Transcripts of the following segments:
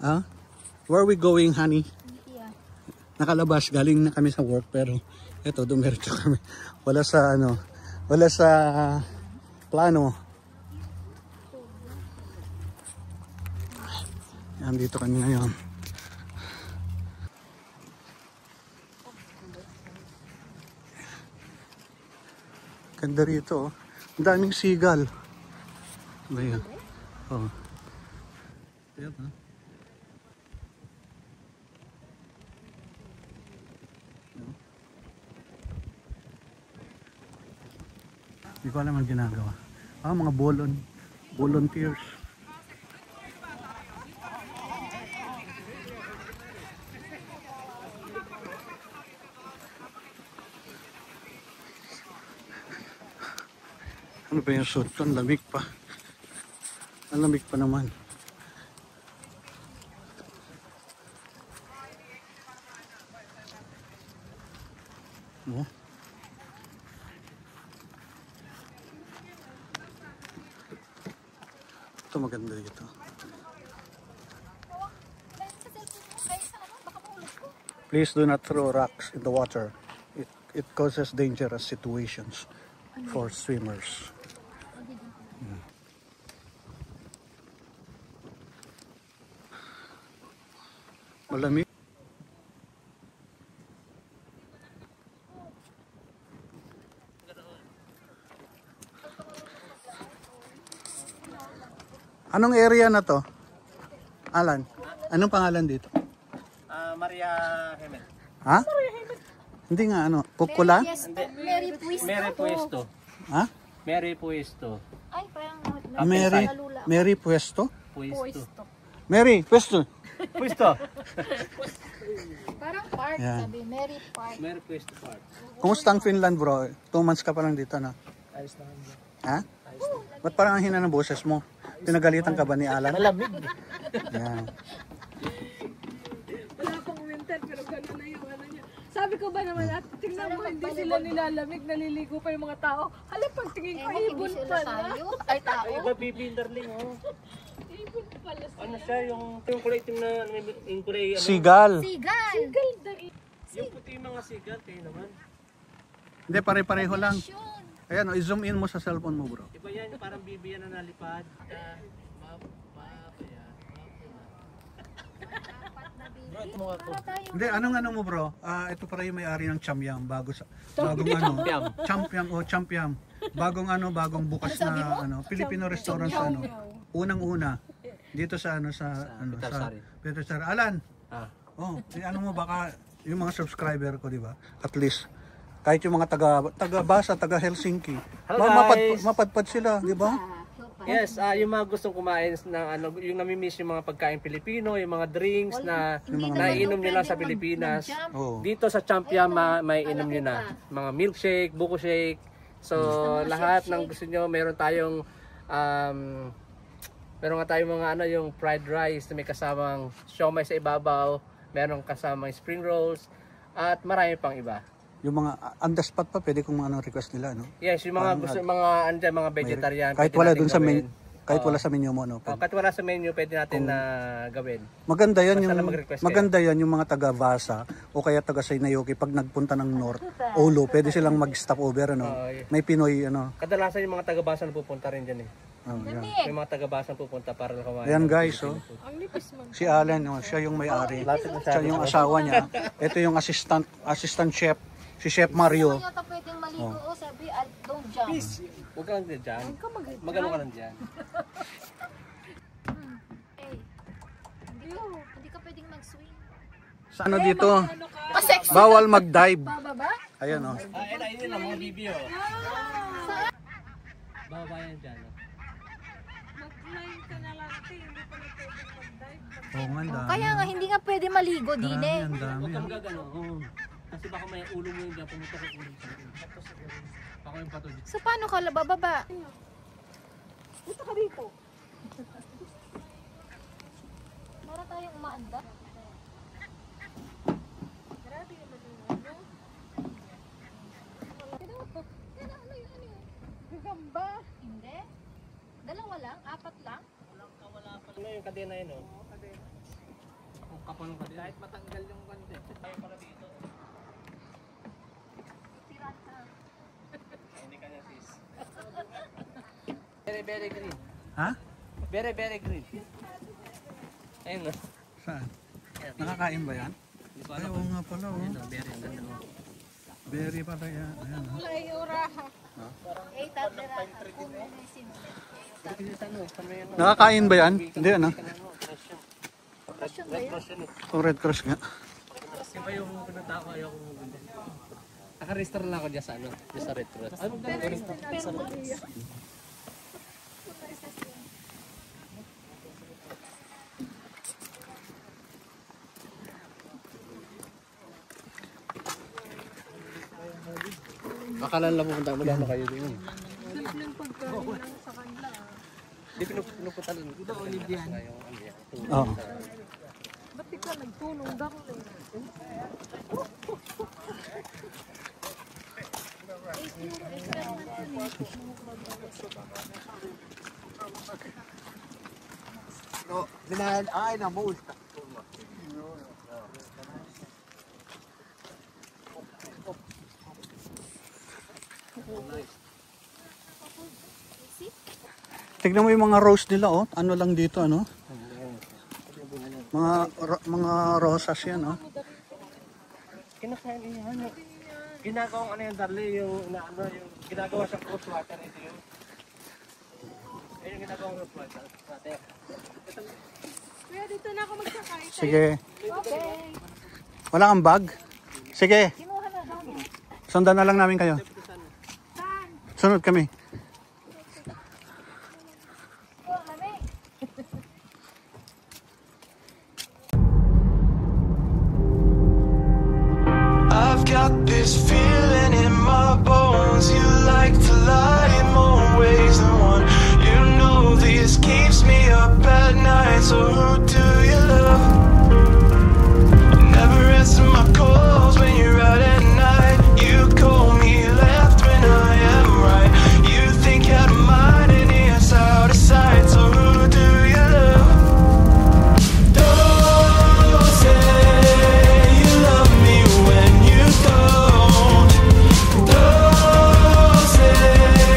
Ah? Where are we going, honey? Yeah. Nakalabas, galing na kami sa work pero eto, dumiretso kami. Wala sa plano. Yan, dito kami ngayon. Ganda rito, oh. Ang daming seagull. Ayan. Oh. Ayan, ha? Hindi ko alam ang ginagawa. Mga volunteers. Ano ba yung suit ko? Ang lamig pa. Ang lamig pa naman. Oh. Ito maganda dito. Please do not throw rocks in the water. It causes dangerous situations for swimmers. Malamig. Anong area na to? Alan, anong pangalan dito? Maria Jimenez. Ha? Hindi nga, ano? Pukula? Mary Puesto. Mary Puesto. Ha? Mary Puesto. Ay, parang Mary Puesto? Puesto. Mary Puesto. Puesto. Parang park, Yan. sabi. Mary Park. Mary Puesto Park. Kumusta ang Finland, bro? 2 months ka pa lang dito, na? Ayos naman. Ha? Ba't parang ang hina ng boses mo? Pinagalitan ka ba ni Alan? Malamig. Yan. Wala pang winter pero gano'n na yung ano niya. Sabi ko ba naman at tingnan mo hindi sila nilalamig, naliligo pa yung mga tao. Hala pagtingin ko ibon pala. Ay, tao. Ay, iba baby darling, oh. Ibon pala. Ano siya, yung kulay itim na, yung kulay, ano? Sigal. Sigal. Yung puti yung mga sigal, kayo naman. Hindi, pare-pareho lang. Ayan, i-zoom in mo sa cellphone mo, bro. Iba yan, yung parang bibi yan na nalipad. Hindi, ano mo, bro? Ito para yung may-ari ng Chamyam, bagong Chamyam. Bagong bukas na Filipino restaurant sa unang-una dito sa Petrosari. Alan. Ano mo baka yung mga subscriber ko, di ba? At least kahit yung mga taga-Basa, taga-Helsinki, mapadpad sila, di ba? Yes, yung mga gustong kumain ng yung nami-miss yung mga pagkain Pilipino, yung mga drinks na naiinom nila sa Pilipinas. Dito sa Champion may inom niyo na. Mga milkshake, buko shake. So lahat ng gusto niyo, meron tayong mga yung fried rice na may kasamang siomai sa ibabaw, meron kasamang spring rolls at marami pang iba. Yung mga on the spot pa pwede kung request nila, no? Yes, yung mga gusto mga vegetarian. Kahit wala dun sa menu, kahit wala sa menu mo, no? Kahit wala sa menu, pwede natin na gawin. Maganda 'yan yung mga taga Vasa o kaya taga Sinayoki pag nagpunta ng North Olo, pwede silang mag-stop over, ano? May Pinoy, ano. Kadalasan yung mga taga Basa na pupunta rin diyan eh. Yeah. May mga taga Basa pupunta para lang kumain. Ayan guys, si Alan, siya yung may-ari. Siya yung asawa niya. Ito yung assistant chef. Si Chef Mario. Hindi mo pwedeng maligo, sabi, don't jump. Please, huwag ka lang dyan. Magano ka lang dyan. Hindi ka pwedeng mag-swing. Sa ano dito? Bawal mag-dive. Ayan, oh. Ayun lang mga bibi, oh. Baba yan dyan, oh. Mag-line ka na lang, hindi pa na pwedeng mag-dive. Oo nga, dami. Kaya nga, hindi nga pwede maligo din eh. Ang dami. Huwag kang gagano, oh. Kasi baka may ulo mo yung dyan, pumunta sa ulo. Baka yung pato dito. So paano ka bababa? Punta ka dito. Meron tayong umaanda. Grabe naman yung ano. Gagamba. Hindi. Dalawa lang? Apat lang? Ano yung kadena yun, oh? Makapulong ka din. Kahit matanggal yung kante. Tayo pala dito. Hindi ka na sis. Very, very green. Ha? Very, very green. Ayun na. Saan? Nakakain ba yan? Ay, oo nga pala, oh. Very, Berry pala yan. Ayan, oh. Wala yung uraha. Nakakain ba yan? Hindi, ano? Red Cross yun eh. O Red Cross nga. Iba yung pinunta ko, ayaw kong maganda. Naka-register lang ako dyan sa ano, dyan sa Red Cross. Akala lang pupunta mo lang kayo doon. Simpleng pagkain lang sa kanila. Hindi pinupunta lang. Ito Olympian. Oo. Ba't ikaw nagtulong dako lang? Ay, na multa. Tignan mo yung mga rose nila, oh. Ano lang dito, ano? Mga rosas yan, oh. Kinakain niya ano. Ginagawang ano yung darli, yung ano, yung ginagawa sa rose water ito yung. Ayun yung ginagawang rose water. Kuya, dito na ako magsakay. Sige. Okay. Wala kang bag? Sige. Kinuha na daw niya. Sundan na lang namin kayo. Sunod kami. Oh, lamig. I've got this feeling in my bones. You like to lie in more ways than one. You know this keeps me up at night. So who do you love? Never answer my calls when you're out at night. You call me left when I am right. You think out of mind and it's out of sight. So who do you love? Don't say you love me when you don't. Don't say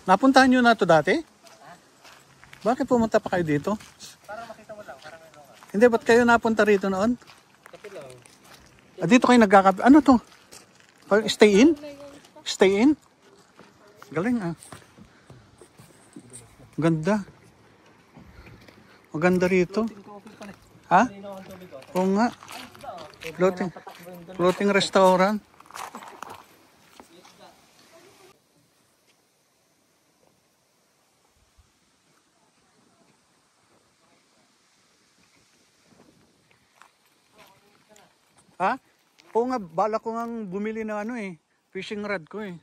Napuntahan nyo na to dati? Bakit pumunta pa kayo dito? Para makita mo lang, para may loka. Hindi, ba't kayo napunta rito noon? Kapi lang. Dito kayo nagkakape. Ano to? Stay in? Stay in? Galing ah. Ganda. Maganda rito. Ha? Oo nga. Floating restaurant. Ha? Oo nga, bala ko nga bumili ng ano eh. Fishing rod ko eh.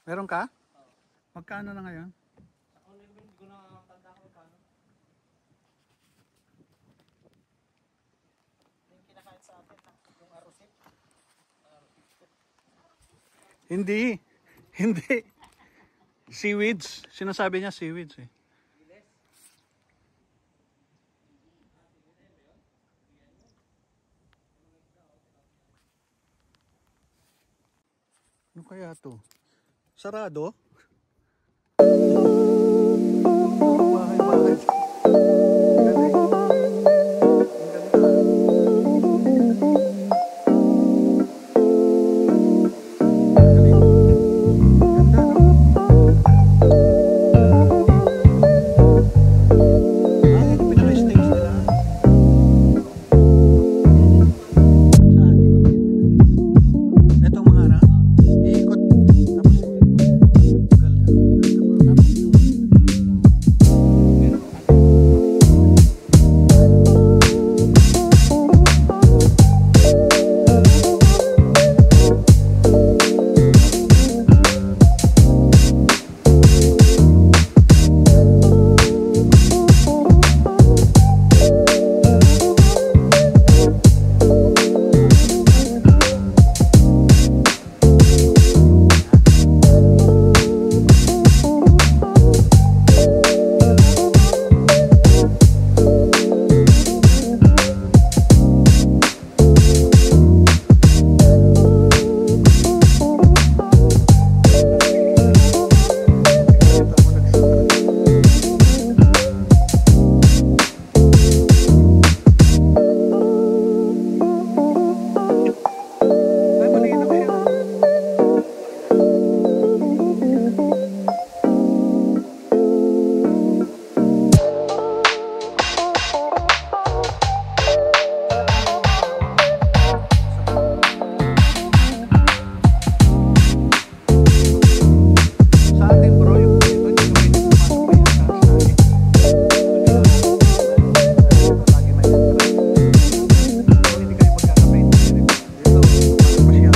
Meron ka? Magkano na ngayon? Hindi. Hindi. Seaweeds. Sinasabi niya seaweeds eh. Ano kaya to? Sarado? Bahay-bahay. Galing. Ang ganda. Ganda, no? Ito pinaka-stage nila. Saan? Itong mga na? Iikot. Tapos ganda. Ay, malinaw siya. Sa atin bro, yung ito hindi ko pwede pumasok pa yan sa atin. Lagi may entrance. Kung hindi kayo magkakape, dito masyaman lang paligid nila.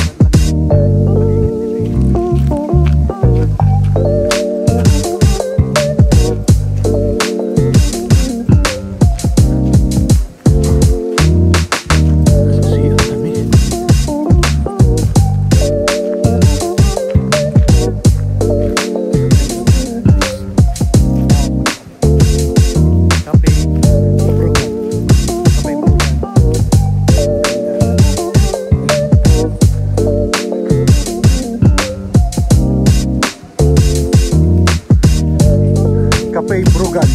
Nasisiyaw kami. Kape Brugan. Kape Brugan. Kape Brugan.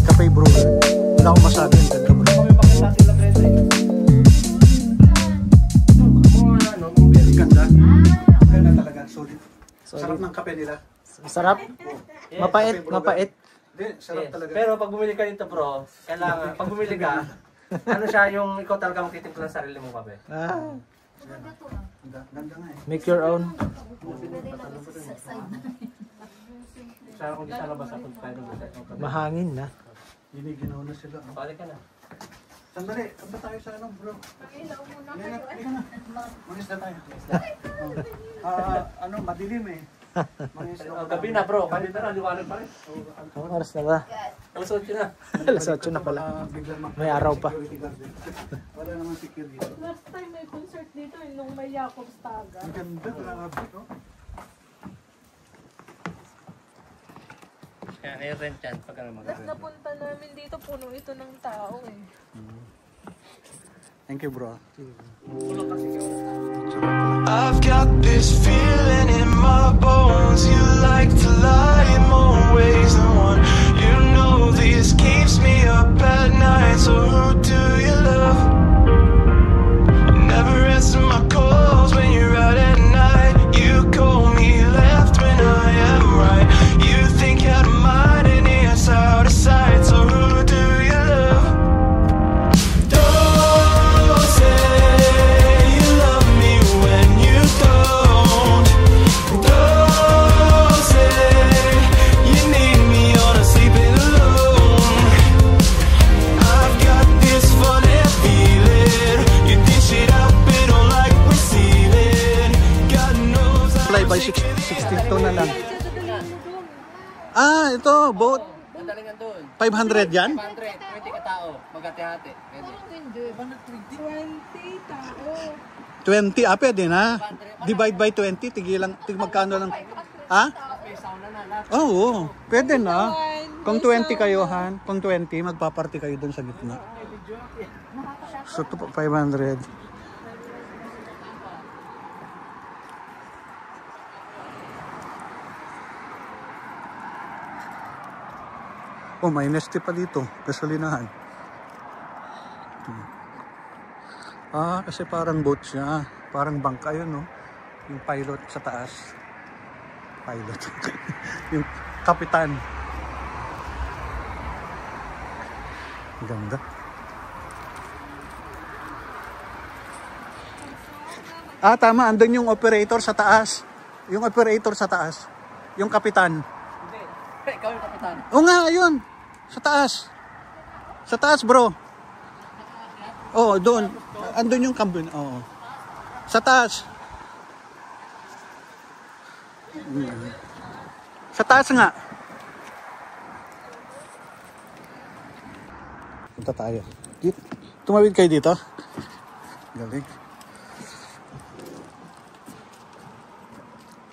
Kape Brugan. Wala akong masabi. Ang ganda bro. Kami makita sila presa eh. Mga ano, kung Ang ganda. Ganda talaga. Solid. Sarap ng kape nila. Masarap. Mapait, mapait. Hindi, sarap yes. talaga. Pero pag bumili ka nito bro, kailangan, pag bumili ka, ano siya yung ikaw talaga magtitimpla ng sarili mong kape. Ah, Ganda, ganda nga eh. make your own. Sana kung di sana basta kung tayo nag-usap. Mahangin na. Giniginaw na sila. Oh. Balik ka na. Sandali, kanta tayo sa ano bro. Halika na. Mangisda tayo. Ano, madilim eh. Gabi na bro, kanina na, liwanag pa rin. Anong oras na ba? Alas 8 na. Alas 8 na pala. May araw pa. Wala naman security dito. Last time may concert dito, nung may Jacob's Taga. Ang ganda, grabe no? Yan, i-rent yan pag ano Tapos mag-rent. napunta namin dito, puno ito ng tao eh. Thank you bro. I've got this feeling in my bones. You like to lie in more ways than one. You know this keeps me up at night, so who do you love? Never answer my calls when you're out at night. You call me left when I am right. You think out of mind and it's out of sight, so who do you love? Don't say you love me when you don't. Don't say you need me on a sleeping alone. I've got this funny feeling you dish it up and don't like receiving. God knows Fly by 62 na lang. Ah, ito, boat. Madalingan doon. 500 yan? 100, 20 ka tao. Magati-hati. Pwede. 20 tao. 20, pwede na. Divide by 20, magkano lang. Ha? May sauna na lahat. Oo, pwede na. Kung 20 kayo, Han, kung 20, magpaparty kayo dun sa gitna. So, 500. Oh, may neste pa dito. Gasolinahan. Ah, kasi parang boat siya. Parang bangka yun, no? Yung pilot sa taas. Pilot. Yung kapitan. Ganda. Ah, tama. Andun yung operator sa taas. Yung operator sa taas. Yung kapitan. Hindi. Ikaw yung kapitan. Oo nga, ayun. Sa taas. Sa taas, bro. Oo, doon. Andun yung kambun. Oo. Sa taas. Sa taas nga. Punta tayo. Tumawid kayo dito. Galing.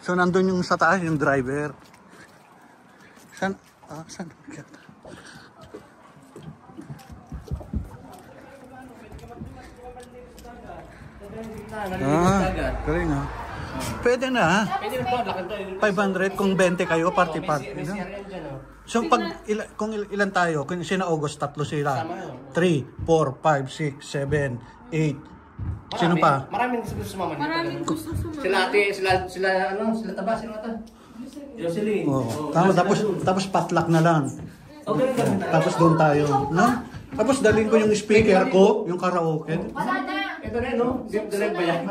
So, nandun yung sa taas, yung driver. Saan? Saan? Galing ha. Pwede na ha. Pwede rin po, lakad tayo. 500 kung 20 kayo, party-party. No? So, kung ilan tayo, kung sina August, 3 sila. 3, 4, 5, 6, 7, 8. Sino pa? Maraming gusto sumama dito. Maraming gusto sumama. Sila ate, sila taba, sino ata? Jocelyn. Oh. Tapos potluck na lang. Okay, Tapos doon tayo, no? Tapos dalhin ko yung speaker ko, yung karaoke. Wala na. ito rin, no? Direct ba yan?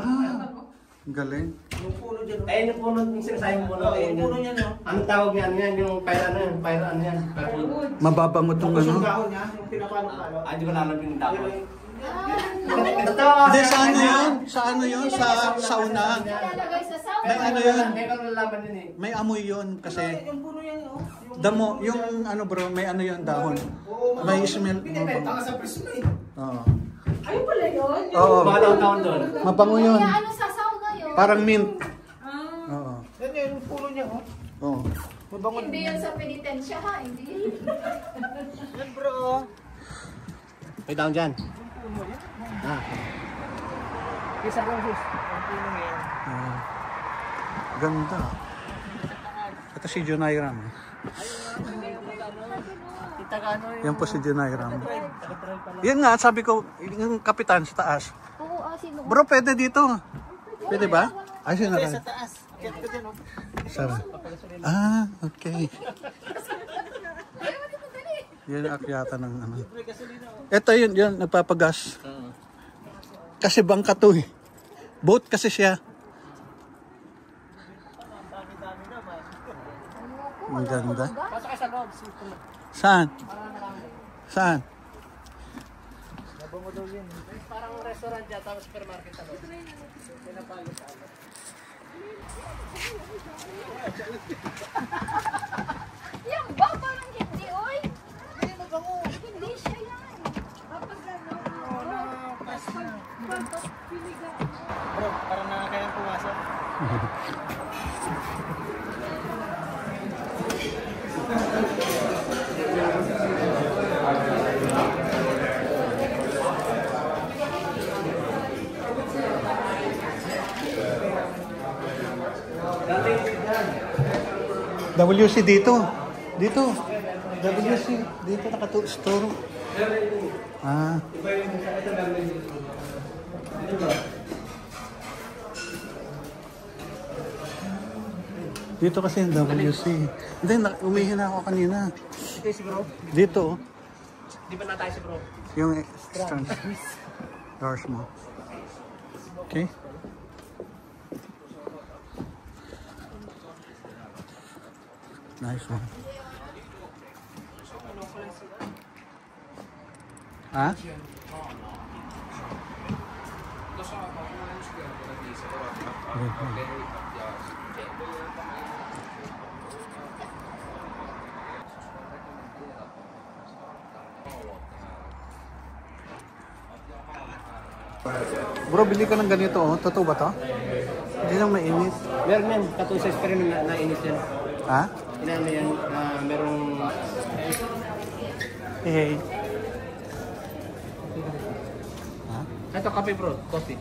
Galing. Yung puno dyan. Ayun yung puno, yung sinasayang puno. Yung puno niya, no? Anong tawag niya? Ano yan? Yung pyra ano yan? Pyra ano yan? Mababango tong ano. Ay, di ko alam yung tawag. Hindi, sa ano yun? Sa ano yun? Sa sauna. Ilalagay sa sauna. May ano yun? May kang lalaman yun eh. May amoy yun kasi damo, yung ano bro, may ano yun dahon. May smell. Oo. Ayun pala yun. Oo. Mga taon doon. Mabango yun. Kaya ano sa sauna yun? Parang mint. Oo. Yan yung puno niya, oh. Oo. Hindi yun sa penitensya ha, hindi. Yan bro. May down dyan. Isa lang sus. Ang puno yan. Ganda. Ito si Junairam. Yan po si Junairam. Yan nga, sabi ko, yung kapitan sa taas. Oo, sino? Bro, pwede dito. Pwede ba? Ay, sino Sa taas. Kaya ko dyan, oh. Sarap. Ah, okay. Yan ang akyata ng ano. Ito yun, nagpapagas. Kasi bangka to eh. Boat kasi siya. Ang ganda. Pasok kayo sa loob. Saan? Saan? Parang restaurant dyan, tapos supermarket sa loob. Yan ba? Parang hindi, oy. Hindi siya yan. Kapag ano, pagpiliga. Bro, parang nakakayang pumasok. WC dito. Dito. WC. Dito store. Ah. Dito kasi yung WC. Hindi, umihi na ako kanina. Ito si bro. Dito. Di ba na tayo si bro? Yung doors mo. Okay. Nice one. Ha? Bro, bili ka ng ganito, oh. Totoo ba to? Hindi lang mainit. Meron yan. Katong sa experiment na nainis yan. Ha? Inano yan, merong... Hey. Ha? Ito, kape bro. Coffee.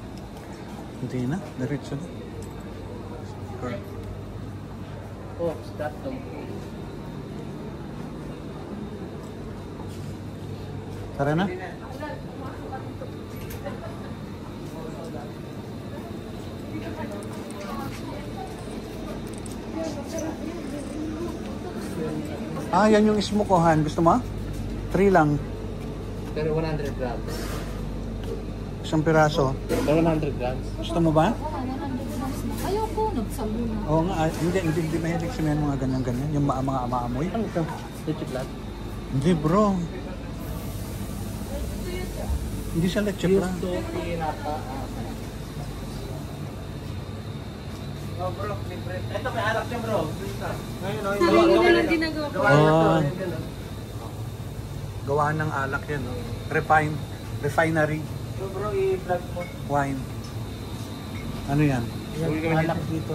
Hindi na. Diretso na. Oh, start them. Tara na. Ah, yan yung smokohan. Gusto mo? 3 lang. Pero 100 grams. Isang piraso. Pero 100 grams. Gusto mo ba? Ayoko, nagsalo na. Oo nga. Hindi mahilig sa mga ganyan-ganyan. Yung mga maamoy. Ano ito? Leche flat? Hindi bro. Hindi siya leche plan. Oh bro, libre. Ito may alak siya bro. Ngayon, Sarili na lang ginagawa ko. Oh. Gawaan ng alak yan. Oh. Refinery. So bro, i-vlog mo. Wine. Ano yan? Alak dito.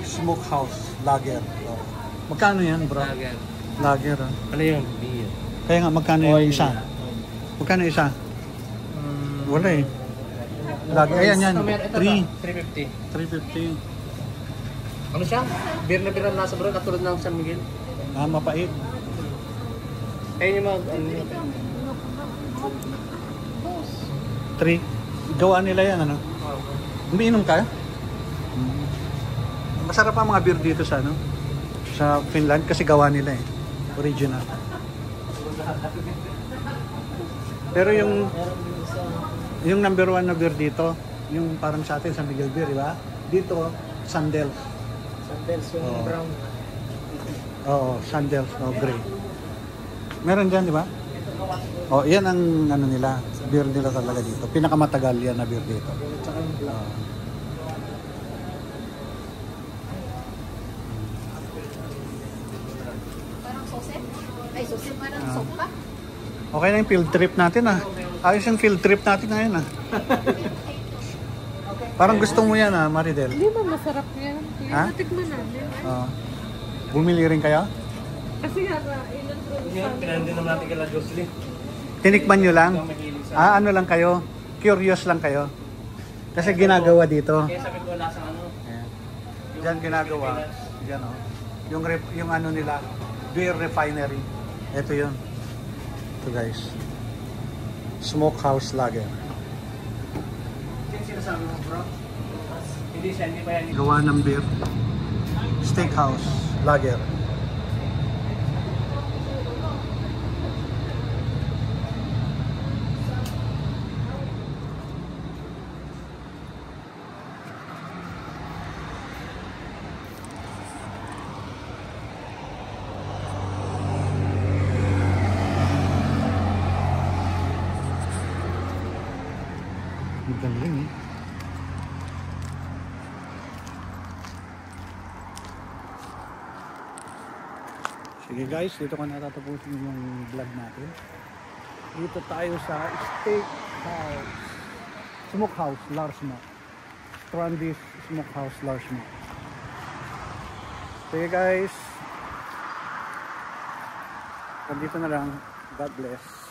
Smokehouse. Lager. Oh. Magkano yan bro? Lager. Lager. Ah. Ano yun? Beer. Kaya nga, magkano yung isa? Magkano isa? Wala eh. Lager. Ayan yan. 350. 350. Ano siya? Beer na beer ang nasa bro, katulad ng San Miguel. Ah, mapait. Ayun yung mga, ano yun. 3. Gawa nila yan, ano? Umiinom ka? Masarap ang mga beer dito sa, ano? Sa Finland kasi gawa nila eh. Original. Pero yung number 1 na beer dito, yung parang sa atin San Miguel beer, di ba? Dito, Sandels. Sandels yung Oo. brown. Oo, Sandels, gray. Meron dyan, di ba? Oh, yan ang ano nila, beer nila talaga dito. Pinakamatagal yan na beer dito. Parang sose? Ay, sose, parang sopa. Okay na yung field trip natin ah. Ayos yung field trip natin ngayon ah. Parang gusto mo yan ah, Maridel. Hindi ba masarap yan? Ha? Natikman namin. Bumili rin kayo? Kasi nga, in-introduce Yun, pinandin naman natin kala Jocelyn. Tinikman nyo lang? Ito, mahilig sa... Ah, ano lang kayo? Curious lang kayo? Kasi ginagawa dito. Kaya sabi ko, lasang ano? Ayan. Diyan ginagawa. Diyan oh. Yung ano nila, beer refinery. Ito yun. Ito guys. Smokehouse Lager. Yung sinasabi mo bro? Hindi siya, hindi pa yan. Gawa ng beer. Steakhouse Lager. Ang galing eh. Sige guys, dito ko natatapusin yung vlog natin. Dito tayo sa Steakhouse. Smokehouse, Larsmo. Strandis Smokehouse, Larsmo. Sige guys. Nandito na lang. God bless.